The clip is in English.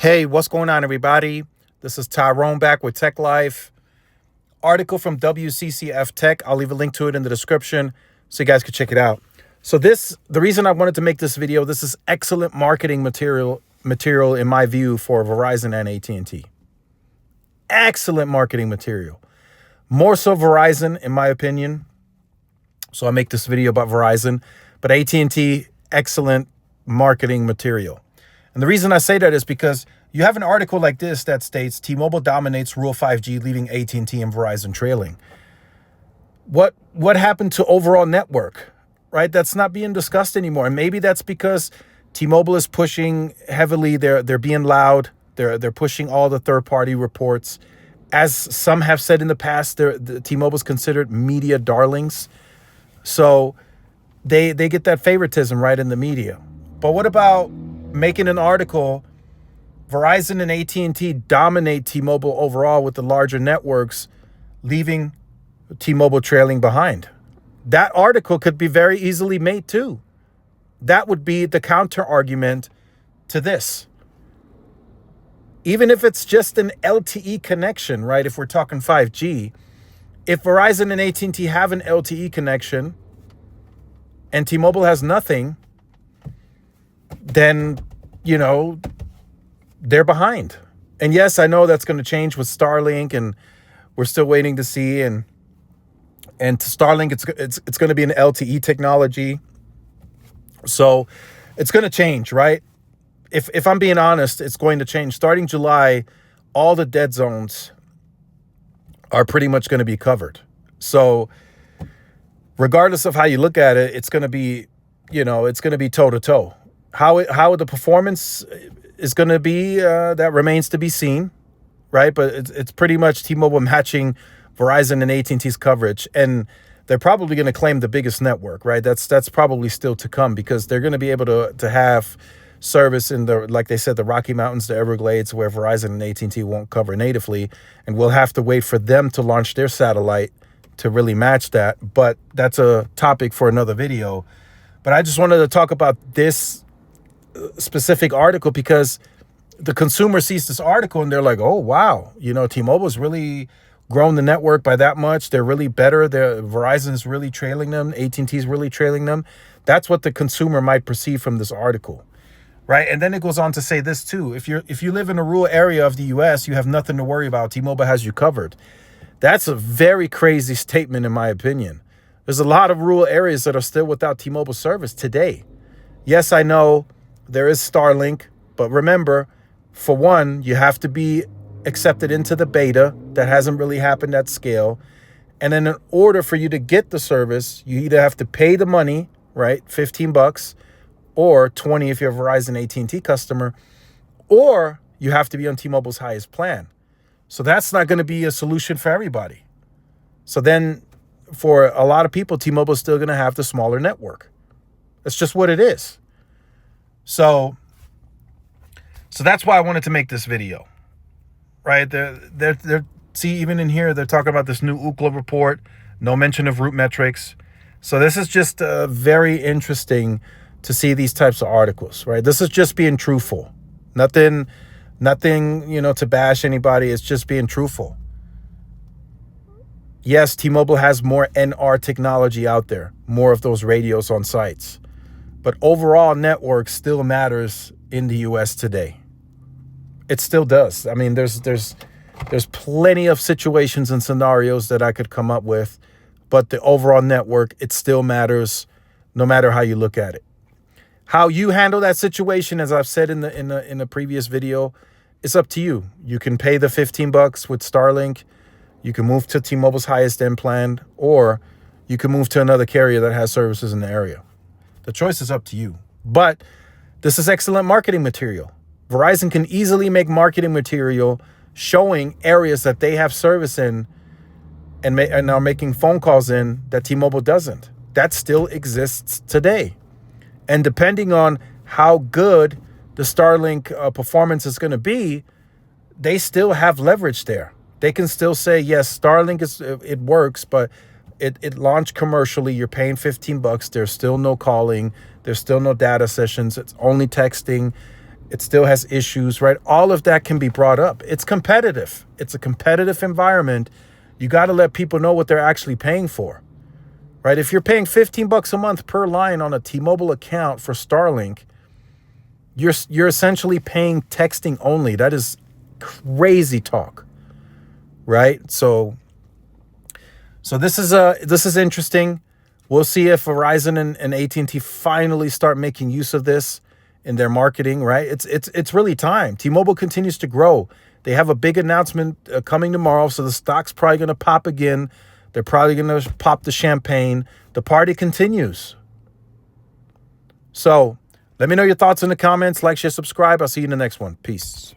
Hey, what's going on, everybody? This is Tyrone back with Tech Life. Article from WCCF Tech. I'll leave a link to it in the description so you guys can check it out. So the reason I wanted to make this video, this is excellent marketing material in my view for Verizon and AT&T. Excellent marketing material. More so Verizon, in my opinion. So I make this video about Verizon, but AT&T, excellent marketing material. And the reason I say that is because you have an article like this that states T-Mobile dominates rural 5G, leaving AT&T and Verizon trailing. What happened to overall network, right? That's not being discussed anymore. And maybe that's because T-Mobile is pushing heavily. They're being loud. They're pushing all the third-party reports. As some have said in the past, the T-Mobile's considered media darlings. So they get that favoritism right in the media. But what about making an article, Verizon and AT&T dominate T-Mobile overall with the larger networks, leaving T-Mobile trailing behind? That article could be very easily made too. That would be the counter argument to this. Even if it's just an LTE connection, right? If we're talking 5G, if Verizon and AT&T have an LTE connection and T-Mobile has nothing, then, they're behind. And yes, I know that's going to change with Starlink, and we're still waiting to see. And to Starlink, it's going to be an LTE technology. So it's going to change, right? If I'm being honest, it's going to change. Starting July, all the dead zones are pretty much going to be covered. So regardless of how you look at it, it's going to be, it's going to be toe to toe. How the performance is going to be, that remains to be seen, right? But it's pretty much T-Mobile matching Verizon and AT&T's coverage, and they're probably going to claim the biggest network, right? That's probably still to come, because they're going to be able to have service in like they said, the Rocky Mountains, the Everglades, where Verizon and AT&T won't cover natively, and we'll have to wait for them to launch their satellite to really match that. But that's a topic for another video. But I just wanted to talk about this specific article because the consumer sees this article and they're like, oh, wow, T-Mobile's really grown the network by that much. They're really better. Verizon's really trailing them. AT&T's really trailing them. That's what the consumer might perceive from this article, right? And then it goes on to say this too. If you live in a rural area of the US, you have nothing to worry about. T-Mobile has you covered. That's a very crazy statement, in my opinion. There's a lot of rural areas that are still without T-Mobile service today. Yes, I know there is Starlink, but remember, for one, you have to be accepted into the beta. That hasn't really happened at scale. And then in order for you to get the service, you either have to pay the money, right, $15, or $20 if you're a Verizon AT&T customer, or you have to be on T-Mobile's highest plan. So that's not going to be a solution for everybody. So then for a lot of people, T-Mobile is still going to have the smaller network. That's just what it is. So that's why I wanted to make this video, right? See, even in here, they're talking about this new Ookla report, no mention of root metrics. So this is just very interesting to see these types of articles, right? This is just being truthful. Nothing, to bash anybody. It's just being truthful. Yes, T-Mobile has more NR technology out there, more of those radios on sites. But overall network still matters in the US today. It still does. I mean, there's plenty of situations and scenarios that I could come up with, but the overall network, it still matters no matter how you look at it. How you handle that situation, as I've said in the previous video, it's up to you. You can pay the $15 with Starlink. You can move to T-Mobile's highest end plan, or you can move to another carrier that has services in the area. The choice is up to you. But this is excellent marketing material. Verizon can easily make marketing material showing areas that they have service in and are making phone calls in that T-Mobile doesn't. That still exists today. And depending on how good the Starlink performance is going to be, they still have leverage there. They can still say, yes, Starlink it works, but it launched commercially. You're paying $15. There's still no calling. There's still no data sessions. It's only texting. It still has issues, right? All of that can be brought up. It's competitive. It's a competitive environment. You got to let people know what they're actually paying for, right? If you're paying $15 a month per line on a T-Mobile account for Starlink, you're essentially paying texting only. That is crazy talk, right? So this is interesting. We'll see if Verizon and AT&T finally start making use of this in their marketing, right? It's really time. T-Mobile continues to grow. They have a big announcement coming tomorrow, so the stock's probably going to pop again. They're probably going to pop the champagne. The party continues. So let me know your thoughts in the comments. Like, share, subscribe. I'll see you in the next one. Peace.